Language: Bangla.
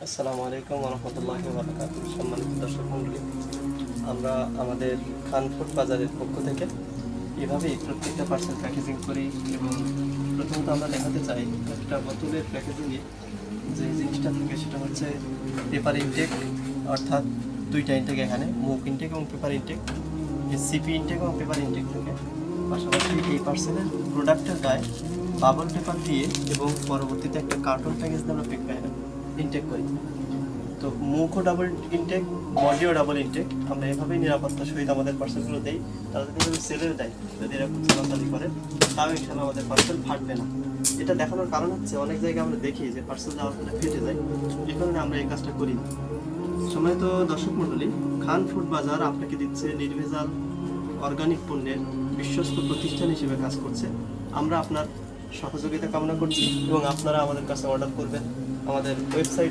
আসসালামু আলাইকুম ওয়া রাহমাতুল্লাহি ওয়া বারাকাতুহু। সম্মানিত দর্শক মণ্ডলী, আমরা আমাদের খান ফুড বাজারের পক্ষ থেকে এভাবেই প্রত্যেকটা পার্সেল প্যাকেজিং করি এবং প্রথমত আমরা দেখাতে চাই একটা বোতলের প্যাকেজিংয়ে যে জিনিসটা থাকে সেটা হচ্ছে পেপার ইনটেক, অর্থাৎ দুইটা ইনটেক, এখানে মুখ ইনটেক এবং পেপার ইনটেক, সিপি ইনটেক এবং পেপার ইনটেক থাকে। পাশাপাশি এই পার্সেলের প্রোডাক্টের গায়ে বাবল পেপার দিয়ে এবং পরবর্তীতে একটা কার্টুন প্যাকেজ দিয়ে আমরা ইনটেক করি। তো মুখও ডাবল ইনটেক, বডিও ডাবল ইনটেক। আমরা এভাবেই নিরাপত্তার সহিত আমাদের পার্সেলগুলো দেই। তারা যদি সেলের দেয়, যদি এরকম চলাচলি করে, তাও ইনশাল্লাহ আমাদের পার্সেল ফাটবে না। এটা দেখানোর কারণ হচ্ছে অনেক জায়গায় আমরা দেখি যে পার্সেল যাওয়ার পরে ফেটে যায়, এই কারণে আমরা এই কাজটা করি। সম্মানিত দর্শক মণ্ডলী, খান ফুড বাজার আপনাকে দিচ্ছে নির্ভেজাল অর্গানিক পণ্যের বিশ্বস্ত প্রতিষ্ঠান হিসেবে কাজ করছে। আমরা আপনার সহযোগিতা কামনা করছি এবং আপনারা আমাদের কাছে অর্ডার করবেন। আমাদের ওয়েবসাইট